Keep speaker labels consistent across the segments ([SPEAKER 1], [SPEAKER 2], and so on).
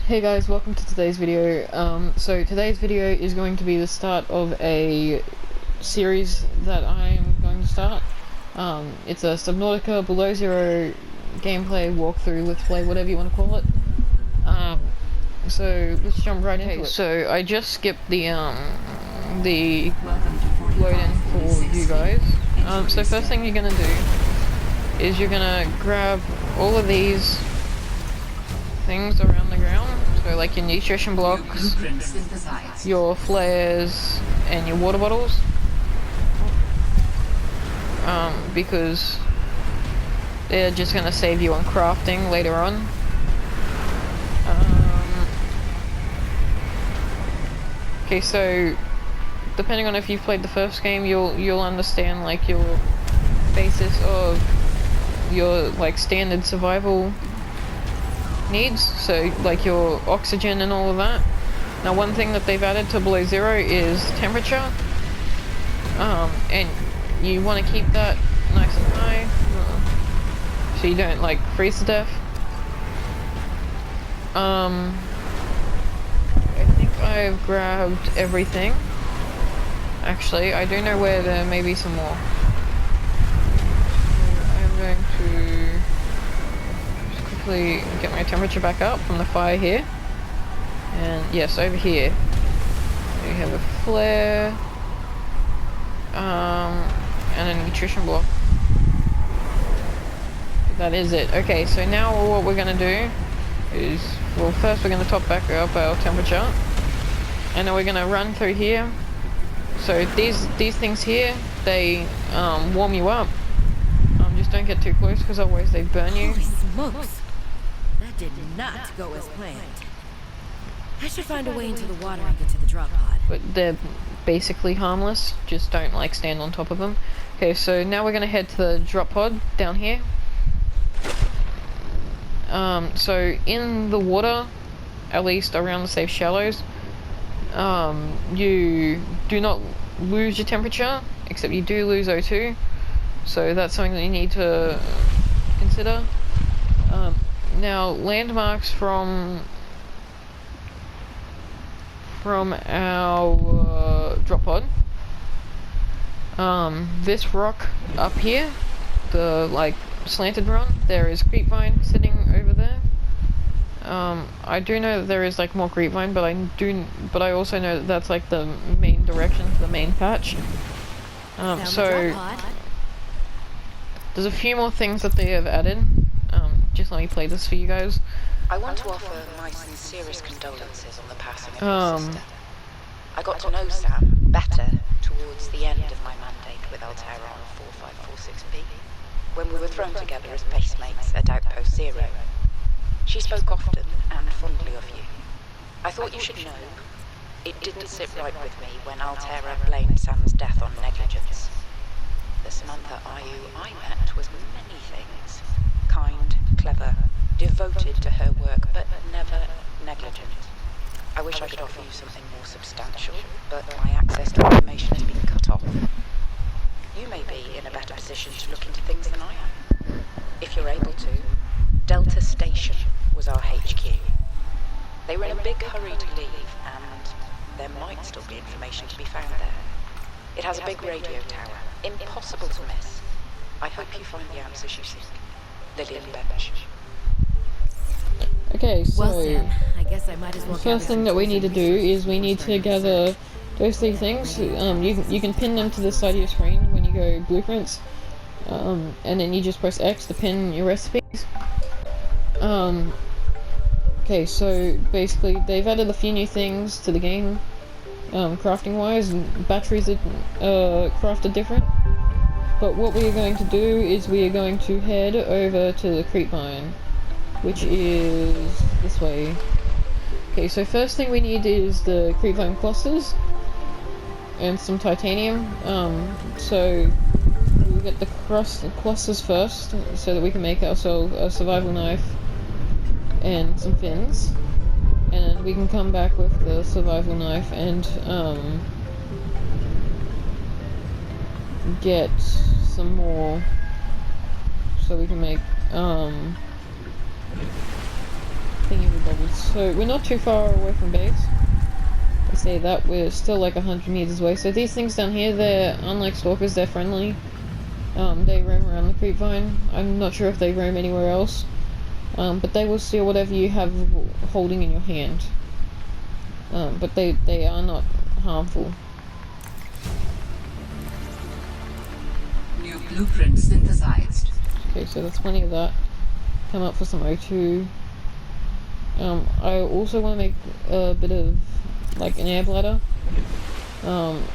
[SPEAKER 1] Hey guys, welcome to today's video. So today's video is going to be the start of a series that I'm going to start. It's a Subnautica Below Zero gameplay, walkthrough, let's play, whatever you want to call it. So let's jump right into it. So I just skipped the load-in for you guys. So first thing you're gonna do is you're gonna grab all of these things around the ground, so like your nutrition blocks, your flares, and your water bottles, because they're just going to save you on crafting later on. Okay, so depending on if you've played the first game, you'll understand like your basis of your like standard survival needs, so like your oxygen and all of that. Now one thing that they've added to Below Zero is temperature, and you want to keep that nice and high, so you don't like freeze to death. I think I've grabbed everything. Actually, I do know where there may be some more. I'm going to get my temperature back up from the fire here, and yes, over here we have a flare and a nutrition block. That is it. Okay, so now what we're going to do is, well, first we're going to top back up our temperature, and then we're going to run through here. So these things here, they warm you up. Just don't get too close, because otherwise they burn you.
[SPEAKER 2] Holy smokes! That did not go as planned. I should find a way into the water and get to the drop pod.
[SPEAKER 1] But they're basically harmless, just don't like stand on top of them. Okay, so now we're gonna head to the drop pod down here. So in the water, at least around the safe shallows, you do not lose your temperature, except you do lose O2. So that's something that you need to consider. Now, landmarks from our drop pod. This rock up here, the like slanted one, there is creepvine sitting over there. I do know that there is like more creepvine, but I also know that that's like the main direction to the main patch. So there's a few more things that they have added. Just let me play this for you guys.
[SPEAKER 3] I want to offer my sincerest condolences on the passing of your sister. I got to know Sam better towards the end of my mandate with Altera on 4546B, when we were thrown together as basemates at Outpost Zero. She spoke often and fondly of you. I thought you should know, it didn't sit right with me when Altera blamed Sam's death on negligence. The Samantha Ayu I met was many things. Kind, clever, devoted to her work, but never negligent. I wish I could offer you something more substantial, but my access to information has been cut off. You may be in a better position to look into things than I am. If you're able to, Delta Station was our HQ. They were in a big hurry to leave, and there might still be information to be found there. It has a big radio tower, impossible to miss. I hope you find the answers you seek. Lillian Bench.
[SPEAKER 1] Okay, so
[SPEAKER 2] well, Sam, I guess I might as well
[SPEAKER 1] the first thing that we need to do is we need to gather those three things. You can pin them to the side of your screen when you go blueprints, and then you just press X to pin your recipes. Okay, so basically they've added a few new things to the game, crafting wise, and batteries are crafted different. But what we are going to do is we are going to head over to the creepvine, which is this way. Okay, so first thing we need is the creepvine clusters and some titanium. So we'll get the clusters first, so that we can make ourselves a survival knife and some fins, and we can come back with the survival knife and get some more, so we can make thingy-bobbles. So we're not too far away from base. I say that, we're still like 100 meters away. So these things down here, they're, unlike stalkers, they're friendly. They roam around the creepvine. I'm not sure if they roam anywhere else. But they will steal whatever you have holding in your hand. But they are not harmful.
[SPEAKER 4] New blueprint synthesized.
[SPEAKER 1] Okay, so that's plenty of that. Come up for some O2. I also want to make a bit of like an air bladder.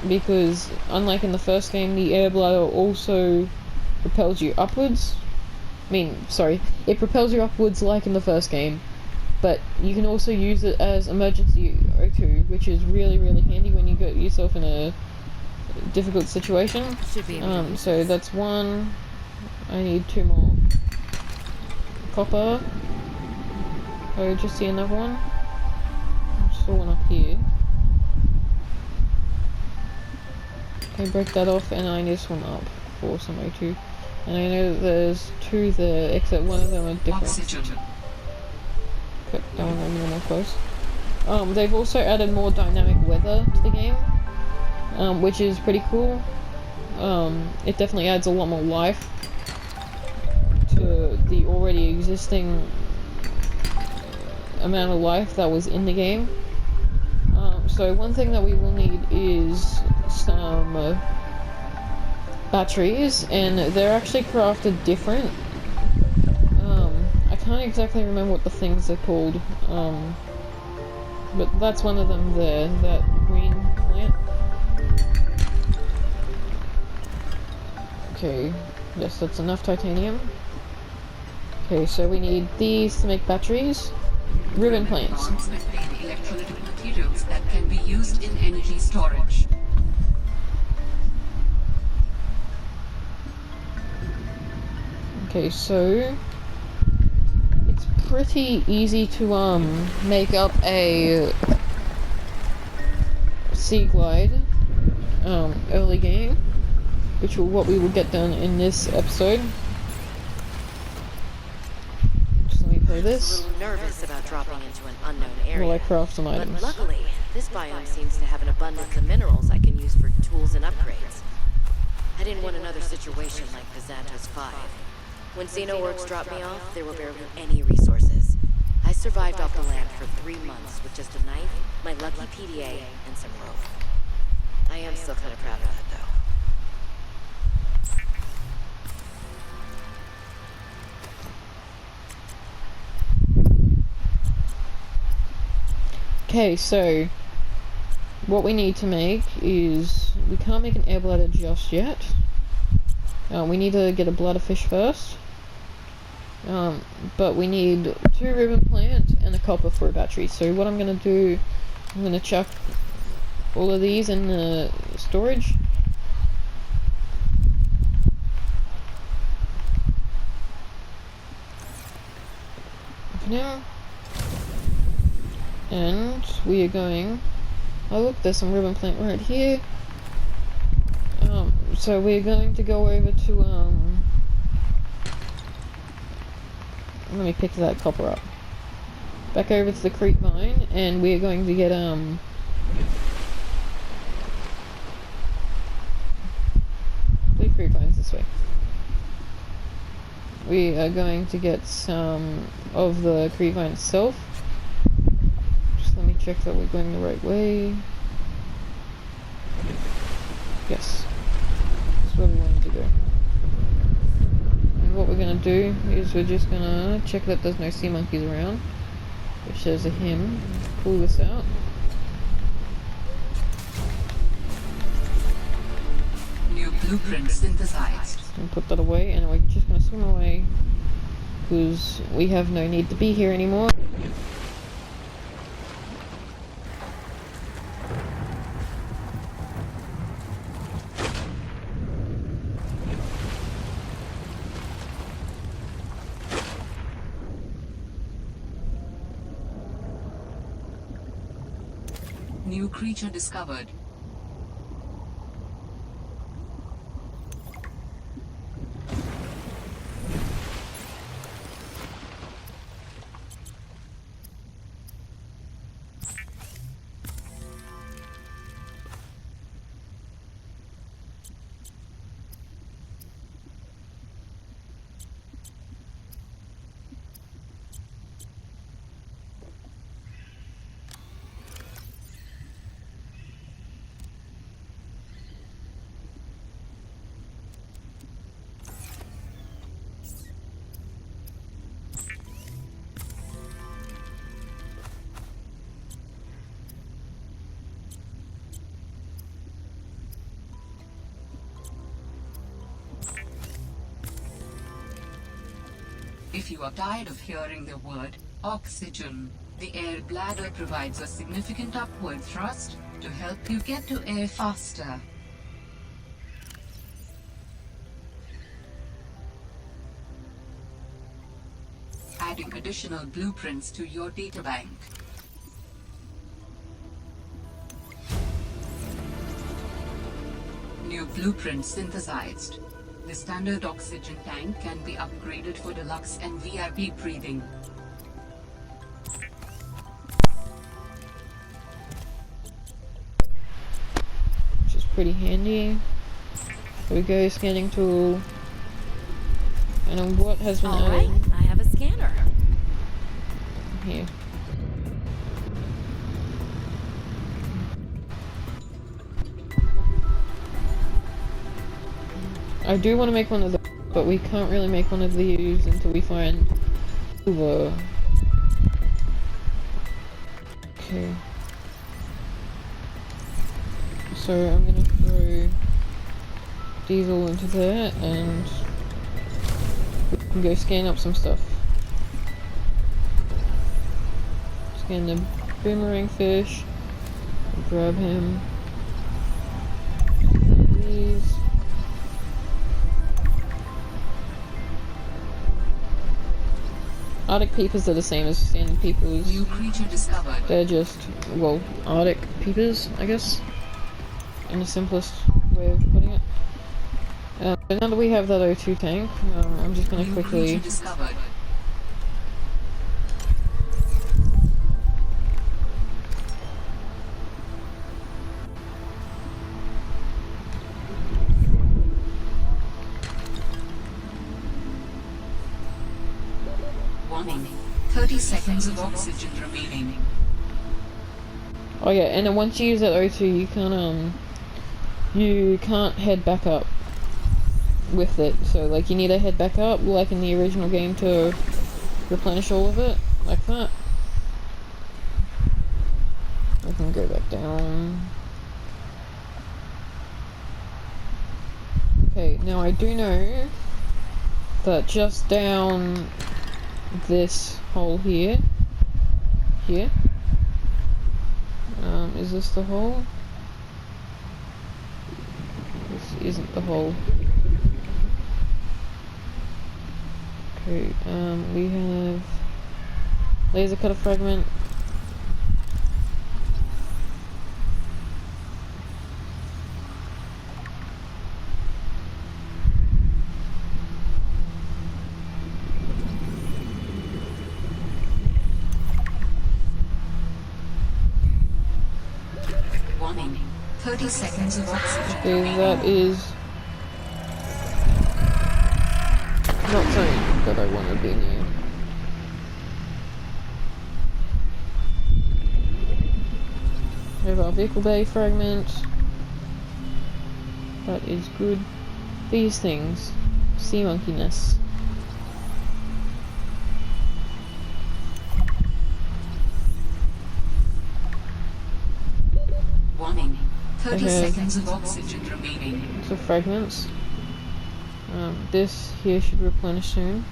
[SPEAKER 1] Because unlike in the first game, the air bladder also propels you upwards. It propels you upwards like in the first game, but you can also use it as emergency O2, which is really, really handy when you get yourself in a difficult situation. So that's one. I need 2 more copper. Oh, just see another one. I saw one up here. Okay, break that off, and I need to swim up for some O2. And I know that there's 2 there, except one of them are different.
[SPEAKER 4] Oxygen.
[SPEAKER 1] Okay, that one I'm a little more close. They've also added more dynamic weather to the game, which is pretty cool. It definitely adds a lot more life to the already existing amount of life that was in the game. So one thing that we will need is some batteries, and they're actually crafted different. I can't exactly remember what the things are called, but that's one of them there, that green plant. Okay, yes, that's enough titanium. Okay, so we need these to make batteries. Ribbon plants.
[SPEAKER 4] Bonds contain electrolytic materials that can be used in energy storage.
[SPEAKER 1] Okay, so it's pretty easy to make up a sea glide early game, which will what we will get done in this episode. Just let me play this.
[SPEAKER 2] A little nervous about dropping into an unknown area.
[SPEAKER 1] While I craft some items.
[SPEAKER 2] But luckily, this biome seems to have an abundance of minerals I can use for tools and upgrades. I didn't want another situation like Pizanto's 5. When Xenoworks dropped me off, there were barely any resources. I survived off the land for 3 months with just a knife, my lucky PDA, and some rope. I am still kind of proud of that, though.
[SPEAKER 1] Okay, so what we need to make is, we can't make an air bladder just yet. We need to get a bladder fish first. But we need 2 ribbon plants and a copper for a battery. So what I'm gonna do, I'm gonna chuck all of these in the storage. For now. And we are going, oh look, there's some ribbon plant right here. So we're going to go over to, let me pick that copper up. Back over to the creep mine, and we're going to get, 3 creep mines this way. We are going to get some of the creep mine itself. Just let me check that we're going the right way. Yes. That's where we wanted to go. And what we're gonna do is we're just gonna check that there's no sea monkeys around, which there's a him. Pull this out.
[SPEAKER 4] New blueprint synthesized.
[SPEAKER 1] And put that away, and we're just gonna swim away because we have no need to be here anymore.
[SPEAKER 4] New creature discovered. If you are tired of hearing the word oxygen, the air bladder provides a significant upward thrust to help you get to air faster. Adding additional blueprints to your databank. New blueprint synthesized. The standard oxygen tank can be upgraded for deluxe and VIP breathing.
[SPEAKER 1] Which is pretty handy. There we go, scanning tool. And then what has been
[SPEAKER 2] Alright,
[SPEAKER 1] added
[SPEAKER 2] I have a scanner.
[SPEAKER 1] here? I do want to make one of those, but we can't really make one of these until we find silver. Okay. So I'm gonna throw diesel into there and we can go scan up some stuff. Scan the boomerang fish. Grab him. These. Arctic peepers are the same as sand peepers.
[SPEAKER 4] New creature discovered.
[SPEAKER 1] They're just, well, Arctic peepers, I guess, in the simplest way of putting it. But now that we have that O2 tank, I'm just gonna
[SPEAKER 4] New
[SPEAKER 1] quickly
[SPEAKER 4] creature discovered. Warning. 30 seconds of oxygen remaining.
[SPEAKER 1] Oh yeah, and then once you use that O2, you can't head back up with it. So like you need to head back up, like in the original game, to replenish all of it, like that. I can go back down. Okay, now I do know that just down this hole here, is this the hole? This isn't the hole. Okay, we have laser cutter fragment.
[SPEAKER 4] Warning. 30 seconds of oxygen
[SPEAKER 1] Okay,
[SPEAKER 4] remaining.
[SPEAKER 1] that is not something that I want to be near. We have our vehicle bay fragment. That is good. These things. Sea monkey nests.
[SPEAKER 4] Warning. 30
[SPEAKER 1] Okay.
[SPEAKER 4] seconds of oxygen remaining.
[SPEAKER 1] So fragments. This here should replenish soon.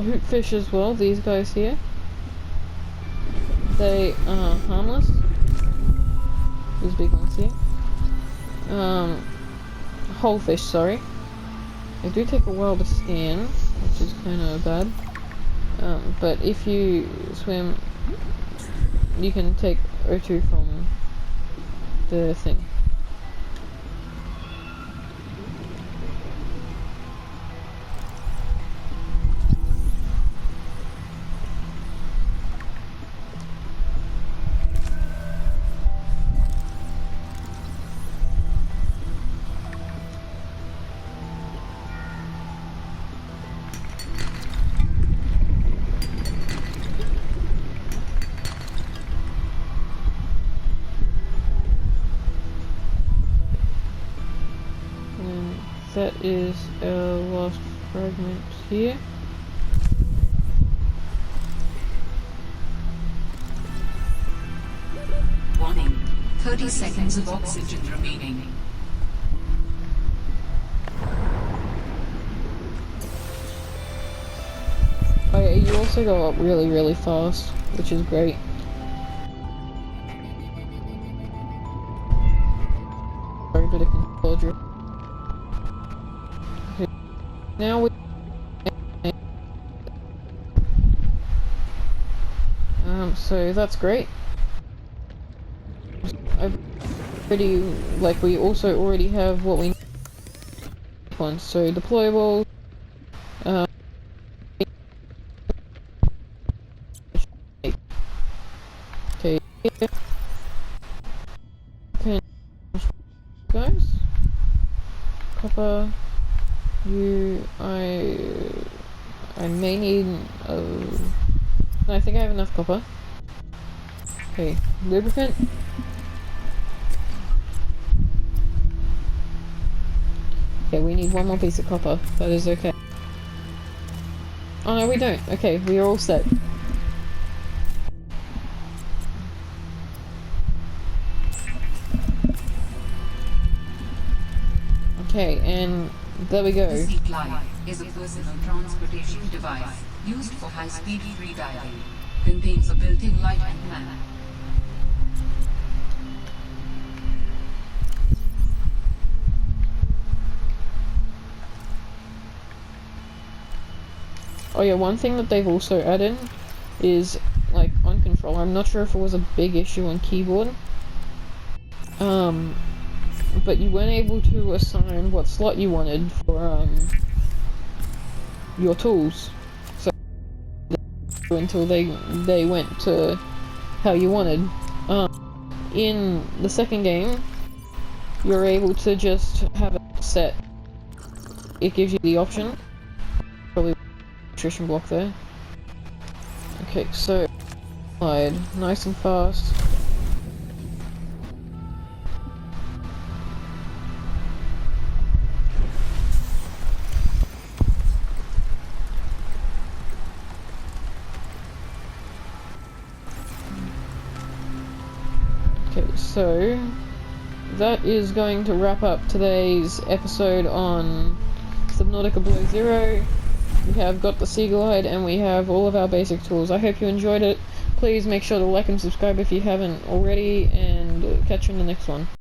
[SPEAKER 1] Hoot fish as well, these guys here. They are harmless. These big ones here. Whole fish, sorry. They do take a while to scan, which is kind of bad. But if you swim, you can take O2 from the thing. that is our last fragment here.
[SPEAKER 4] Warning. 30 seconds of oxygen remaining.
[SPEAKER 1] Oh yeah, you also go up really, really fast, which is great. Sorry, bit of control drift. Okay. Now we so that's great. I've already, like, we also already have what we need. So deployable, okay, okay, guys, copper, I may need, I think I have enough copper. Okay, lubricant. Okay, we need one more piece of copper. That is okay. Oh no, we don't. Okay, we are all set. Okay, and there we go.
[SPEAKER 4] The Seat Light is a personal transportation device used for high-speed freediving. Contains a built-in light and map.
[SPEAKER 1] Oh yeah, one thing that they've also added is, like, on controller, I'm not sure if it was a big issue on keyboard, but you weren't able to assign what slot you wanted for, your tools. So, until they went to how you wanted. In the second game, you're able to just have it set. It gives you the option. Probably nutrition block there. Okay, so slide nice and fast. Okay, so that is going to wrap up today's episode on Subnautica Below Zero. We have got the Seagull Hide and we have all of our basic tools. I hope you enjoyed it. Please make sure to like and subscribe if you haven't already, and catch you in the next one.